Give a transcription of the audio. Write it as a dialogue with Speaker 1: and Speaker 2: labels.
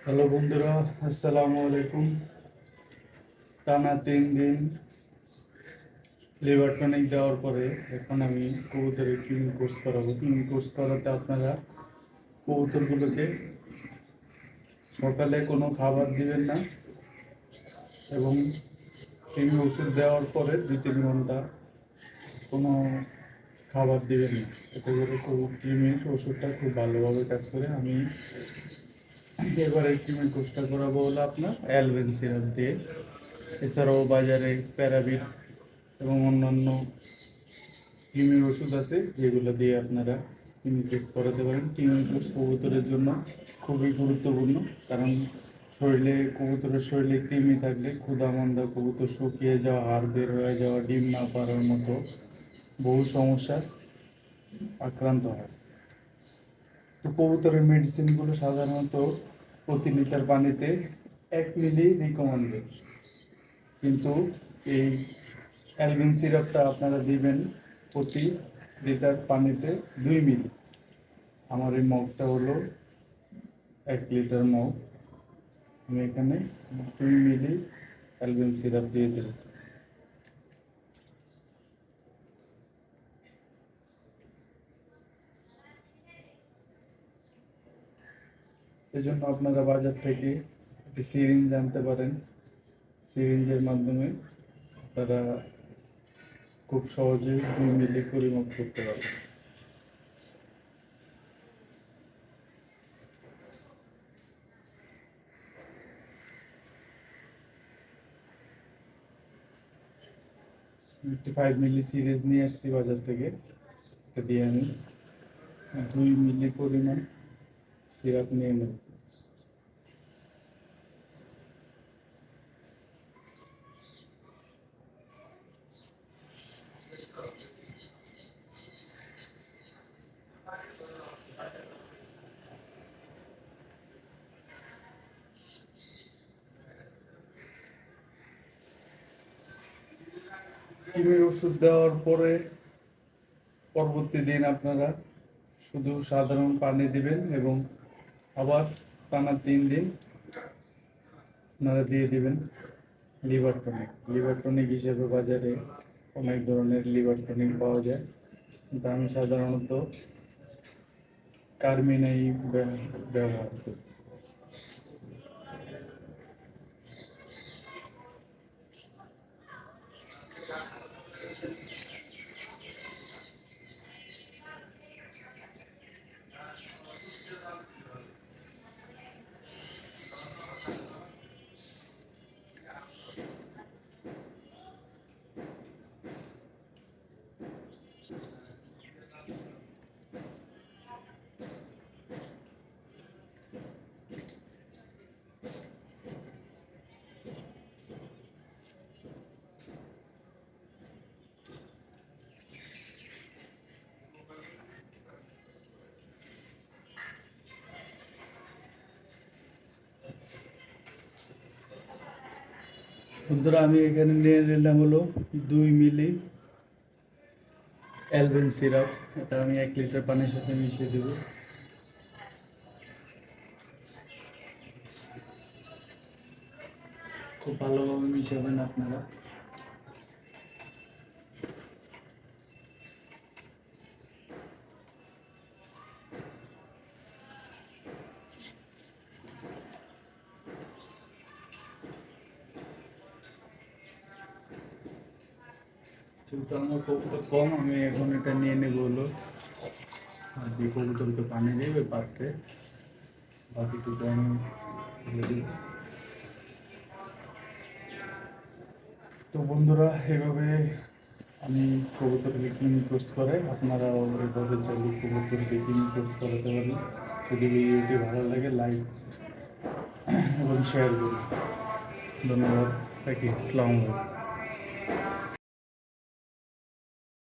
Speaker 1: Hello বন্ধুরা, আসসালামু আলাইকুম। টানা 3 দিন লিভার টনিক দেওয়ার পরে এখন আমি কবুতরের ক্রিম কোর্স করাবো। ক্রিম কোর্স করাতে আপনারা কবুতরগুলোকে সকালে কোনো খাবার দিবেন না এবং ক্রিমি ওষুধ দেওয়ার পরে 2-3 ঘন্টা কোনো খাবার দিবেন না। এতে করে ক্রিমির ওষুধটা খুব ভালোভাবে কাজ করে। আমি এবারে ক্রিমের কোর্সটা করাবো হলো আপনার অ্যালবেন সিরাপ দিয়ে। এছাড়াও বাজারে প্যারাবিট এবং অন্যান্য ক্রিমির ওষুধ আছে যেগুলো দিয়ে আপনারা ক্রিমি টেস্ট করাতে পারেন। ক্রিমি টেস্ট কবুতরের জন্য খুবই গুরুত্বপূর্ণ, কারণ কবুতরের শরীরে কৃমি থাকলে ক্ষুধা কবুতর শুকিয়ে যাওয়া, হাড় বের হয়ে যাওয়া, ডিম না পারার মতো বহু সমস্যার আক্রান্ত হয়। তো কবুতরের মেডিসিনগুলো সাধারণত প্রতি লিটার পানিতে 1 মিলি রিকমেন্ডেড, কিন্তু এই অ্যালবিন সিরাপটা আপনারা দিবেন প্রতি লিটার পানিতে 2 মিলি। আমার এই মগটা হলো 1 লিটার মগ। আমি এখানে 2 মিলি অ্যালবিন সিরাপ দিয়ে দেব। এজন্য আপনারা বাজার থেকে একটি সিরিঞ্জ আনতে পারেন। সিরিঞ্জের মাধ্যমে আপনারা খুব সহজেই 2 মিলি পরিমাপ করতে পারবেন। একটি 5 মিলি সিরিজ নিয়ে আসছি বাজার থেকে, এটা দিয়ে আমি 2 মিলি পরিমাণ সিরাপ নিয়ে নেব। কৃমির ওষুধ দেওয়ার পরে পরবর্তী দিন আপনারা শুধু সাধারণ পানি দিবেন এবং আবার টানা 3 দিন আপনারা দিয়ে দিবেন লিভার টনিক। লিভার টনিক হিসেবে বাজারে অনেক ধরনের লিভার টনিক পাওয়া যায়, কিন্তু আমি সাধারণত কার্মিনাই ব্যবহার করি। বন্ধুরা, আমি এখানে নিয়ে নিলাম হলো 2 মিলি অ্যালবেন সিরাপ। এটা আমি 1 লিটার পানির সাথে মিশিয়ে দেব। খুব ভালোভাবে মিশাবেন আপনারা। যেহেতু আমার কবুতর কম, আমি এখন এটা নিয়ে নেব হলো আর দুই কবুতরকে পানি দেবে পাত্রে, বাকিটুকু আমি ফেলে দেব। তো বন্ধুরা, এভাবে আমি কবুতরকে ক্লিনিক কোর্স করে আপনারাও এভাবে চাইলে কবুতরকে ক্লিনিক কোর্স করাতে পারেন। যদি ভিডিওটি ভালো লাগে লাইক এবং শেয়ার করুন। ধন্যবাদ। আসসালামু আলাইকুম।